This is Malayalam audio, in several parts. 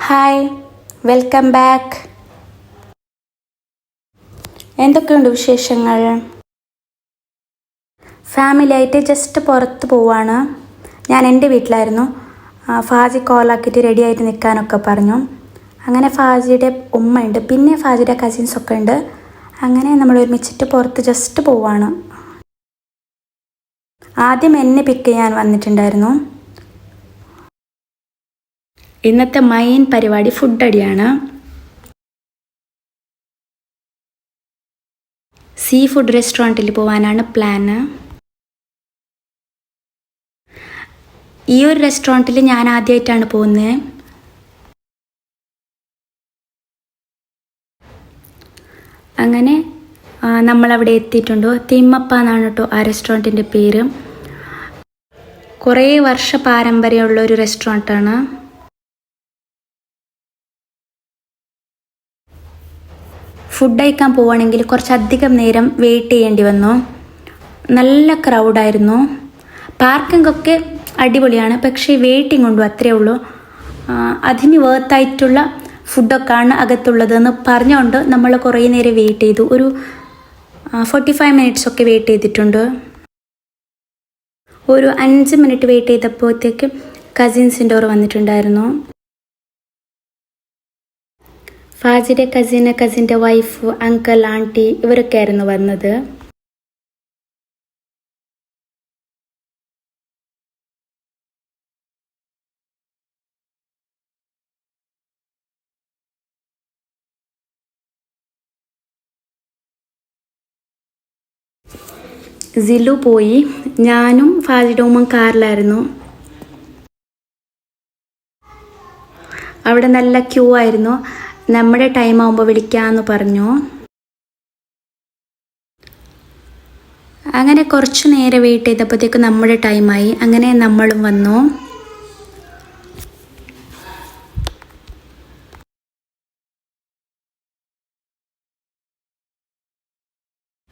Hi, welcome back. എന്തൊക്കെയുണ്ട് വിശേഷങ്ങൾ? ഫാമിലി ആയിട്ട് ജസ്റ്റ് പുറത്ത് പോവാണ്. ഞാൻ എൻ്റെ വീട്ടിലായിരുന്നു. ഫാജി കോളാക്കിയിട്ട് റെഡി ആയിട്ട് നിൽക്കാനൊക്കെ പറഞ്ഞു. അങ്ങനെ ഫാജിയുടെ ഉമ്മയുണ്ട്, പിന്നെ ഫാജിയുടെ കസിൻസൊക്കെ ഉണ്ട്. അങ്ങനെ നമ്മൾ ഒരുമിച്ചിട്ട് പുറത്ത് ജസ്റ്റ് പോവാണ്. ആദ്യം എന്നെ പിക്ക് ചെയ്യാൻ വന്നിട്ടുണ്ടായിരുന്നു. ഇന്നത്തെ മെയിൻ പരിപാടി ഫുഡ് അടിയാണ്. സീ ഫുഡ് റെസ്റ്റോറൻറ്റിൽ പോകാനാണ് പ്ലാന്. ഈ ഒരു റെസ്റ്റോറൻറ്റിൽ ഞാൻ ആദ്യമായിട്ടാണ് പോകുന്നത്. അങ്ങനെ നമ്മളവിടെ എത്തിയിട്ടുണ്ടോ. തിമ്മപ്പ എന്നാണ് കേട്ടോ ആ റെസ്റ്റോറൻറ്റിൻ്റെ പേര്. കുറേ വർഷ പാരമ്പര്യമുള്ള ഒരു റെസ്റ്റോറൻറ്റാണ്. ഫുഡ് കഴിക്കാൻ പോവുകയാണെങ്കിൽ കുറച്ചധികം നേരം വെയിറ്റ് ചെയ്യേണ്ടി വന്നു. നല്ല ക്രൗഡായിരുന്നു. പാർക്കിംഗ് ഒക്കെ അടിപൊളിയാണ്, പക്ഷേ വെയിറ്റിംഗ് ഉണ്ടോ അത്രയേ ഉള്ളൂ. അതിന് വേർത്തായിട്ടുള്ള ഫുഡൊക്കെയാണ് അകത്തുള്ളതെന്ന് പറഞ്ഞുകൊണ്ട് നമ്മൾ കുറേ നേരം വെയിറ്റ് ചെയ്തു. ഒരു 45 മിനിറ്റ്സ് ഒക്കെ വെയിറ്റ് ചെയ്തിട്ടുണ്ട്. ഒരു 5 മിനിറ്റ് വെയിറ്റ് ചെയ്തപ്പോഴത്തേക്ക് കസിൻസിൻ്റെ ഓർ വന്നിട്ടുണ്ടായിരുന്നു. ഫാജിയുടെ കസിൻ്റെ വൈഫ്, അങ്കിൾ, ആൻറ്റി ഇവരൊക്കെ ആയിരുന്നു വന്നത്. സിലു പോയി. ഞാനും ഫാജിയുടെ ഉമ്മ കാറിലായിരുന്നു. അവിടെ നല്ല ക്യൂ ആയിരുന്നു. നമ്മുടെ ടൈം ആകുമ്പോൾ വിളിക്കാമെന്ന് പറഞ്ഞു. അങ്ങനെ കുറച്ച് നേരം വെയിറ്റ് ചെയ്തപ്പോഴത്തേക്ക് നമ്മുടെ ടൈമായി. അങ്ങനെ നമ്മളും വന്നു.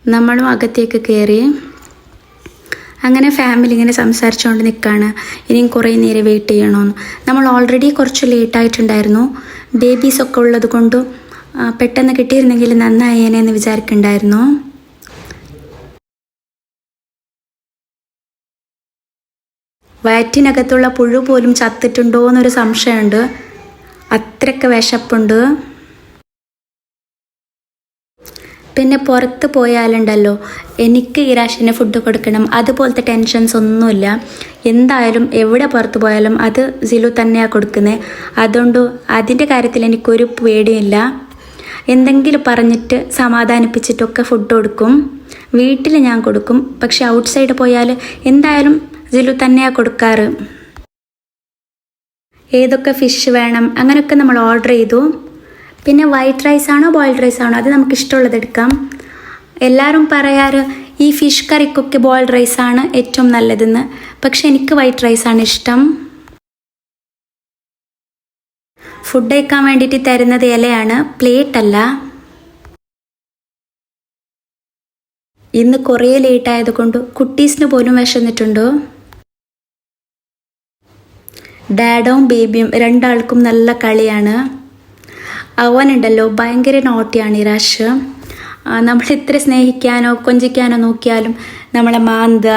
നമ്മളും അകത്തേക്ക് കയറി. അങ്ങനെ ഫാമിലി ഇങ്ങനെ സംസാരിച്ചുകൊണ്ട് നിൽക്കുകയാണ്. ഇനിയും കുറേ നേരം വെയിറ്റ് ചെയ്യണമെന്ന്. നമ്മൾ ഓൾറെഡി കുറച്ച് ലേറ്റായിട്ടുണ്ടായിരുന്നു. ബേബീസൊക്കെ ഉള്ളത് കൊണ്ട് പെട്ടെന്ന് കിട്ടിയിരുന്നെങ്കിൽ നന്നായേനെന്ന് വിചാരിക്കുന്നുണ്ടായിരുന്നു. വയറ്റിനകത്തുള്ള പുഴു പോലും ചത്തിട്ടുണ്ടോ എന്നൊരു സംശയമുണ്ട്. അത്രയ്ക്ക് വിശപ്പുണ്ട്. പിന്നെ പുറത്ത് പോയാലുണ്ടല്ലോ, എനിക്ക് ഇറാഷിന് ഫുഡ് കൊടുക്കണം, അതുപോലത്തെ ടെൻഷൻസ് ഒന്നുമില്ല. എന്തായാലും എവിടെ പുറത്ത് പോയാലും അത് സിലു തന്നെയാണ് കൊടുക്കുന്നത്. അതുകൊണ്ട് അതിൻ്റെ കാര്യത്തിൽ എനിക്കൊരു പേടിയില്ല. എന്തെങ്കിലും പറഞ്ഞിട്ട് സമാധാനിപ്പിച്ചിട്ടൊക്കെ ഫുഡ് കൊടുക്കും. വീട്ടിൽ ഞാൻ കൊടുക്കും, പക്ഷെ ഔട്ട് സൈഡ് പോയാൽ എന്തായാലും സിലു തന്നെയാണ് കൊടുക്കാറ്. ഏതൊക്കെ ഫിഷ് വേണം അങ്ങനെയൊക്കെ നമ്മൾ ഓർഡർ ചെയ്തു. പിന്നെ വൈറ്റ് റൈസ് ആണോ ബോയിൽഡ് റൈസ് ആണോ അത് നമുക്ക് ഇഷ്ടമുള്ളത് എടുക്കാം. എല്ലാവരും പറയാറ് ഈ ഫിഷ് കറിക്കൊക്കെ ബോയിൽഡ് റൈസാണ് ഏറ്റവും നല്ലതെന്ന്. പക്ഷെ എനിക്ക് വൈറ്റ് റൈസാണ് ഇഷ്ടം. ഫുഡ് കഴിക്കാൻ വേണ്ടിയിട്ട് തരുന്നത് ഇലയാണ്, പ്ലേറ്റ് അല്ല. ഇന്ന് കുറേ ലേറ്റ് ആയതുകൊണ്ട് കുട്ടീസിന് പോലും വിശന്നിട്ടുണ്ട്. ഡാഡും ബേബിയും രണ്ടാൾക്കും നല്ല കളിയാണ്. അവനുണ്ടല്ലോ ഭയങ്കര നോട്ടിയാണ് ഇറാഷ്. നമ്മൾ എത്ര സ്നേഹിക്കാനോ കൊഞ്ചിക്കാനോ നോക്കിയാലും നമ്മളെ മാന്ത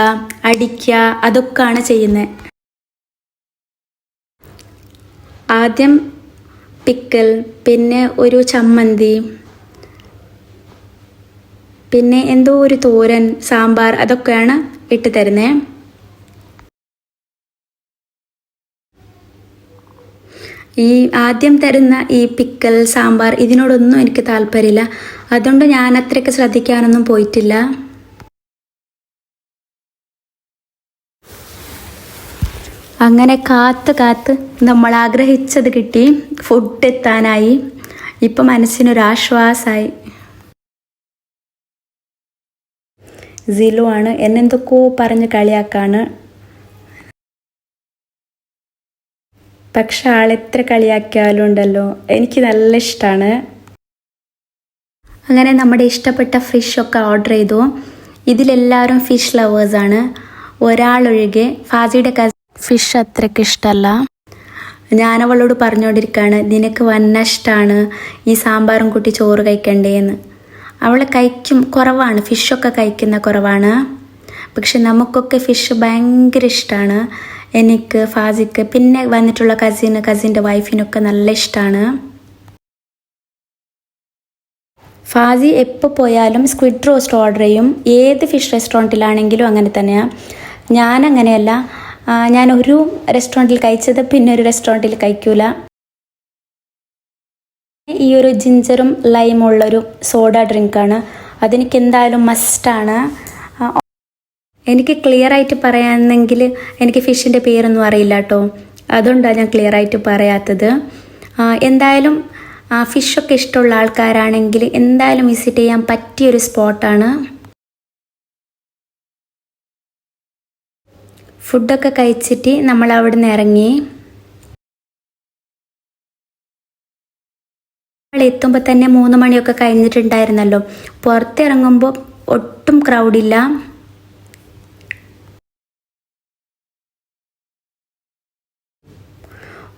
അടിക്കുക അതൊക്കെയാണ് ചെയ്യുന്നത്. ആദ്യം പിക്കൽ, പിന്നെ ഒരു ചമ്മന്തി, പിന്നെ എന്തോ ഒരു തോരൻ, സാമ്പാർ അതൊക്കെയാണ് ഇട്ട് തരുന്നത്. ഈ ആദ്യം തരുന്ന ഈ പിക്കൽ, സാമ്പാർ ഇതിനോടൊന്നും എനിക്ക് താല്പര്യമില്ല. അതുകൊണ്ട് ഞാൻ അത്രയ്ക്ക് ശ്രദ്ധിക്കാനൊന്നും പോയിട്ടില്ല. അങ്ങനെ കാത്ത് നമ്മൾ ആഗ്രഹിച്ചത് കിട്ടി. ഫുഡ് എത്താനായി. ഇപ്പം മനസ്സിനൊരാശ്വാസമായി. സിലു ആണ് എന്നെന്തൊക്കെയോ പറഞ്ഞ് കളിയാക്കാണ്. പക്ഷെ ആളെത്ര കളിയാക്കിയാലും ഉണ്ടല്ലോ എനിക്ക് നല്ല ഇഷ്ടമാണ്. അങ്ങനെ നമ്മുടെ ഇഷ്ടപ്പെട്ട ഫിഷൊക്കെ ഓർഡർ ചെയ്തു. ഇതിലെല്ലാവരും ഫിഷ് ലവേഴ്സാണ്. ഒരാളൊഴികെ ഫാജിയുടെ ഫിഷ് അത്രയ്ക്ക് ഇഷ്ടമല്ല. ഞാനവളോട് പറഞ്ഞുകൊണ്ടിരിക്കുകയാണ്, നിനക്ക് വന്ന ഇഷ്ടമാണ് ഈ സാമ്പാറും കൂട്ടി ചോറ് കഴിക്കണ്ടേന്ന്. അവൾ കഴിക്കും, കുറവാണ്, ഫിഷൊക്കെ കഴിക്കുന്ന കുറവാണ്. പക്ഷെ നമുക്കൊക്കെ ഫിഷ് ഭയങ്കര ഇഷ്ടമാണ്. എനിക്ക്, ഫാസിക്ക്, പിന്നെ വന്നിട്ടുള്ള കസിൻ്റെ വൈഫിനൊക്കെ നല്ല ഇഷ്ടമാണ്. ഫാസി എപ്പോൾ പോയാലും സ്ക്വിഡ് റോസ്റ്റ് ഓർഡർ ചെയ്യും. ഏത് ഫിഷ് റെസ്റ്റോറൻറ്റിലാണെങ്കിലും അങ്ങനെ തന്നെയാണ്. ഞാനങ്ങനെയല്ല, ഞാനൊരു റെസ്റ്റോറൻറ്റിൽ കഴിച്ചത് പിന്നെ ഒരു റെസ്റ്റോറൻറ്റിൽ കഴിക്കൂല. ഈ ഒരു ജിഞ്ചറും ലൈമുള്ളൊരു സോഡ ഡ്രിങ്കാണ്, അതെനിക്ക് എന്തായാലും മസ്റ്റാണ്. എനിക്ക് ക്ലിയർ ആയിട്ട് പറയാമെന്നെങ്കിൽ എനിക്ക് ഫിഷിൻ്റെ പേരൊന്നും അറിയില്ല കേട്ടോ, അതുകൊണ്ടാണ് ഞാൻ ക്ലിയർ ആയിട്ട് പറയാത്തത്. എന്തായാലും ഫിഷൊക്കെ ഇഷ്ടമുള്ള ആൾക്കാരാണെങ്കിൽ എന്തായാലും വിസിറ്റ് ചെയ്യാൻ പറ്റിയൊരു സ്പോട്ടാണ്. ഫുഡൊക്കെ കഴിച്ചിട്ട് നമ്മൾ അവിടെ നിന്ന് ഇറങ്ങി. നമ്മൾ എത്തുമ്പോൾ തന്നെ 3 മണിയൊക്കെ കഴിഞ്ഞിട്ടുണ്ടായിരുന്നല്ലോ. പുറത്തിറങ്ങുമ്പോൾ ഒട്ടും ക്രൗഡില്ല.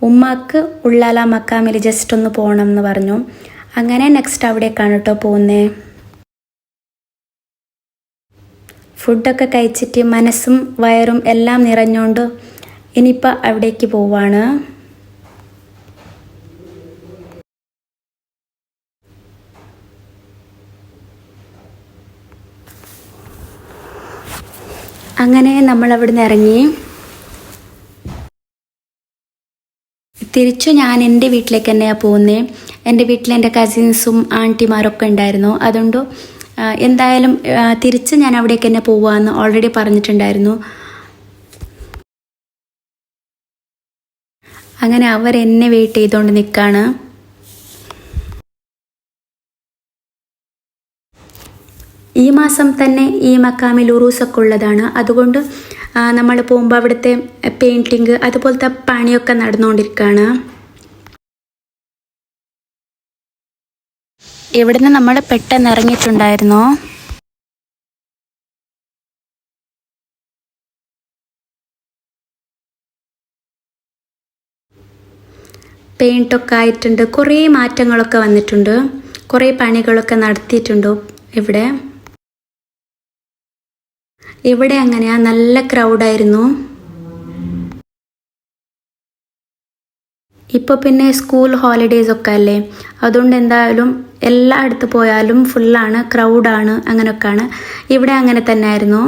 ഉമ്മാക്ക് ഉള്ളാല മക്കാമിൽ ജസ്റ്റ് ഒന്ന് പോകണം എന്ന് പറഞ്ഞു. അങ്ങനെ നെക്സ്റ്റ് അവിടേക്കാണ് കേട്ടോ പോകുന്നത്. ഫുഡൊക്കെ കഴിച്ചിട്ട് മനസ്സും വയറും എല്ലാം നിറഞ്ഞുകൊണ്ട് ഇനിയിപ്പോൾ അവിടേക്ക് പോവാണ്. അങ്ങനെ നമ്മൾ അവിടെ നിന്ന് ഇറങ്ങി. തിരിച്ചു ഞാൻ എൻ്റെ വീട്ടിലേക്ക് തന്നെയാണ് പോകുന്നത്. എൻ്റെ വീട്ടിൽ എൻ്റെ കസിൻസും ആൻറ്റിമാരൊക്കെ ഉണ്ടായിരുന്നു. അതുകൊണ്ട് എന്തായാലും തിരിച്ച് ഞാൻ അവിടേക്ക് തന്നെ പോവാമെന്ന് ഓൾറെഡി പറഞ്ഞിട്ടുണ്ടായിരുന്നു. അങ്ങനെ അവരെന്നെ വെയിറ്റ് ചെയ്തുകൊണ്ട് നിൽക്കുകയാണ്. ഈ മാസം തന്നെ ഈ മക്കാമിൽ ഉറൂസൊക്കെ ഉള്ളതാണ്. അതുകൊണ്ട് നമ്മൾ പോകുമ്പോൾ അവിടുത്തെ പെയിൻറ്റിങ് അതുപോലത്തെ പണിയൊക്കെ നടന്നുകൊണ്ടിരിക്കുകയാണ്. ഇവിടുന്ന് നമ്മൾ പെട്ടെന്ന് ഇറങ്ങിയിട്ടുണ്ടായിരുന്നു. പെയിൻറ്റൊക്കെ ആയിട്ടുണ്ട്, കുറേ മാറ്റങ്ങളൊക്കെ വന്നിട്ടുണ്ട്, കുറേ പണികളൊക്കെ നടത്തിയിട്ടുണ്ട് ഇവിടെ. ഇവിടെ അങ്ങനെയാ, നല്ല ക്രൗഡായിരുന്നു. ഇപ്പോൾ പിന്നെ സ്കൂൾ ഹോളിഡേയ്സ് ഒക്കെ അല്ലേ, അതുകൊണ്ട് എന്തായാലും എല്ലായിടത്ത് പോയാലും ഫുള്ളാണ്, ക്രൗഡാണ്, അങ്ങനെയൊക്കെയാണ്. ഇവിടെ അങ്ങനെ തന്നെ ആയിരുന്നു.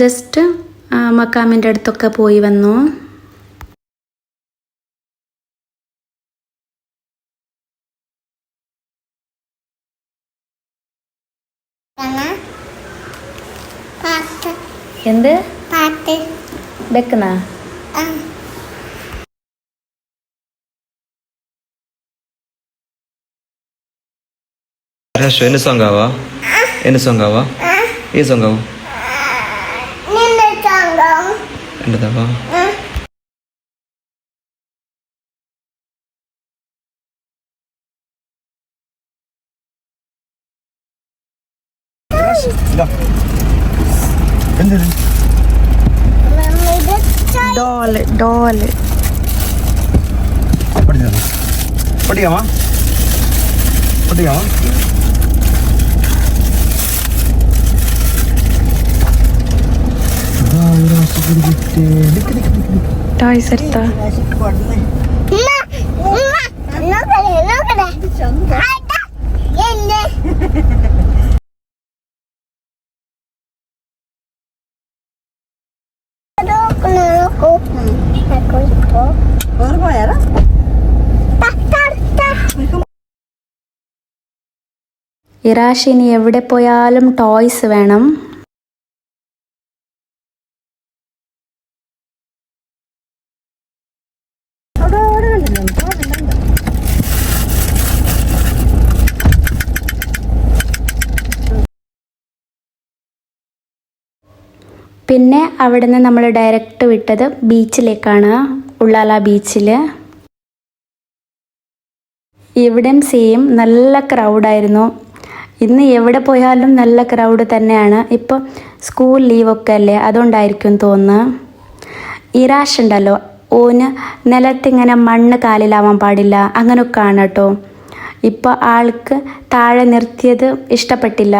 ജസ്റ്റ് മക്കാമിൻ്റെ അടുത്തൊക്കെ പോയി വന്നു. എന്ത് വെക്കുന്ന ఎన్ని సాంగ్ కావా ఎన్ని సాంగ్ కావా ఏ సాంగ్ కావు ఎంతవా ഡോള് ഡോള് പഠിക്കാമോ പഠിക്കാമോ ടോയ്സ് എടുത്താ ഇറാഷിനി എവിടെ പോയാലും ടോയ്സ് വേണം. പിന്നെ അവിടെ നിന്ന് നമ്മൾ ഡയറക്റ്റ് വിട്ടത് ബീച്ചിലേക്കാണ്, ഉള്ളാല ബീച്ചിൽ. ഇവിടെയും സെയിം നല്ല ക്രൗഡായിരുന്നു. ഇന്ന് എവിടെ പോയാലും നല്ല ക്രൗഡ് തന്നെയാണ്. ഇപ്പോൾ സ്കൂൾ ലീവൊക്കെ അല്ലേ, അതുകൊണ്ടായിരിക്കും തോന്നുന്നു. ഇറാഷ് ഉണ്ടല്ലോ, ഓന് നിലത്തിങ്ങനെ മണ്ണ് കാലിലാവാൻ പാടില്ല അങ്ങനെയൊക്കെ ആണ് കേട്ടോ. ഇപ്പോൾ ആൾക്ക് താഴെ നിർത്തിയത് ഇഷ്ടപ്പെട്ടില്ല.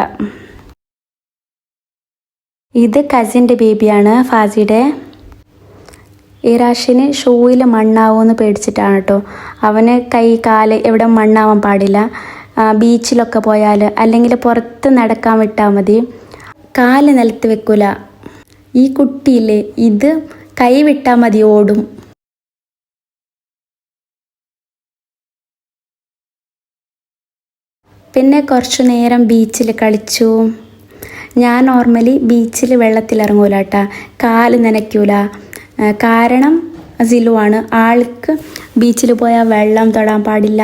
ഇത് കസിൻ്റെ ബേബിയാണ്, ഫാസിയുടെ. ഇറാഷിന് ഷൂയിൽ മണ്ണാവുമെന്ന് പേടിച്ചിട്ടാണ് കേട്ടോ. അവന് കൈ കാല് എവിടെ മണ്ണാവാൻ പാടില്ല. ബീച്ചിലൊക്കെ പോയാൽ അല്ലെങ്കിൽ പുറത്ത് നടക്കാൻ വിട്ടാൽ മതി, കാല് നിലത്ത് വെക്കൂല. ഈ കുട്ടിയില്ലേ, ഇത് കൈ വിട്ടാൽ മതി ഓടും. പിന്നെ കുറച്ചു നേരം ബീച്ചിൽ കളിച്ചു. ഞാൻ നോർമലി ബീച്ചിൽ വെള്ളത്തിലിറങ്ങൂല കേട്ടോ, കാല് നനയ്ക്കൂല. കാരണം സിലുവാണ്, ആൾക്ക് ബീച്ചിൽ പോയാൽ വെള്ളം തൊടാൻ പാടില്ല,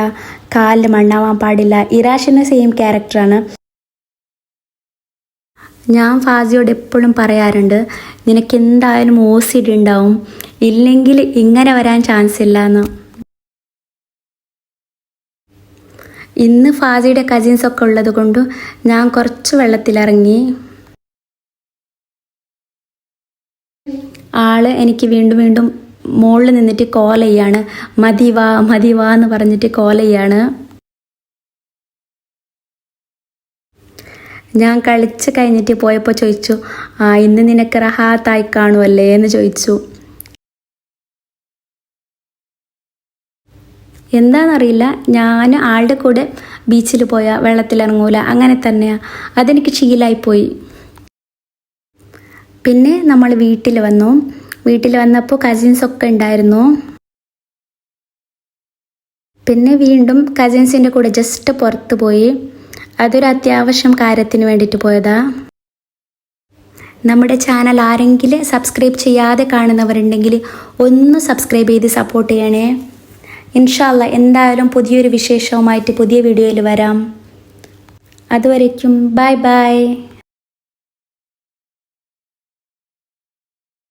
കാലിൽ മണ്ണാവാൻ പാടില്ല. ഇറാഷിന് സെയിം ക്യാരക്ടറാണ്. ഞാൻ ഫാസിയോട് എപ്പോഴും പറയാറുണ്ട്, നിനക്ക് എന്തായാലും OCD ഉണ്ടാവും, ഇല്ലെങ്കിൽ ഇങ്ങനെ വരാൻ ചാൻസ് ഇല്ല എന്ന്. ഇന്ന് ഫാസിയുടെ കസിൻസൊക്കെ ഉള്ളത് കൊണ്ട് ഞാൻ കുറച്ച് വെള്ളത്തിലിറങ്ങി. ആള് എനിക്ക് വീണ്ടും വീണ്ടും മുകളിൽ നിന്നിട്ട് കോൾ ചെയ്യാണ്, മതിവാ മതിവാ എന്ന് പറഞ്ഞിട്ട് കോൾ ചെയ്യാണ്. ഞാൻ കളിച്ച് കഴിഞ്ഞിട്ട് പോയപ്പോൾ ചോദിച്ചു, ഇന്ന് നിനക്ക് റഹാത്തായി കാണുമല്ലേ എന്ന് ചോദിച്ചു. എന്താണെന്നറിയില്ല, ഞാൻ ആളുടെ കൂടെ ബീച്ചിൽ പോയാൽ വെള്ളത്തിലിറങ്ങൂല, അങ്ങനെ തന്നെയാണ്, അതെനിക്ക് ശീലമായിപ്പോയി. പിന്നെ നമ്മൾ വീട്ടിൽ വന്നപ്പോൾ കസിൻസൊക്കെ ഉണ്ടായിരുന്നു. പിന്നെ വീണ്ടും കസിൻസിൻ്റെ കൂടെ ജസ്റ്റ് പുറത്ത് പോയി. അതൊരു അത്യാവശ്യം കാര്യത്തിന് വേണ്ടിയിട്ട് പോയതാ. നമ്മുടെ ചാനൽ ആരെങ്കിലും സബ്സ്ക്രൈബ് ചെയ്യാതെ കാണുന്നവരുണ്ടെങ്കിൽ ഒന്ന് സബ്സ്ക്രൈബ് ചെയ്ത് സപ്പോർട്ട് ചെയ്യണേ. ഇൻഷാ അല്ലാ എന്തായാലും പുതിയൊരു വിശേഷവുമായിട്ട് പുതിയ വീഡിയോയിൽ വരാം. അതുവരേക്കും ബൈ ബൈ.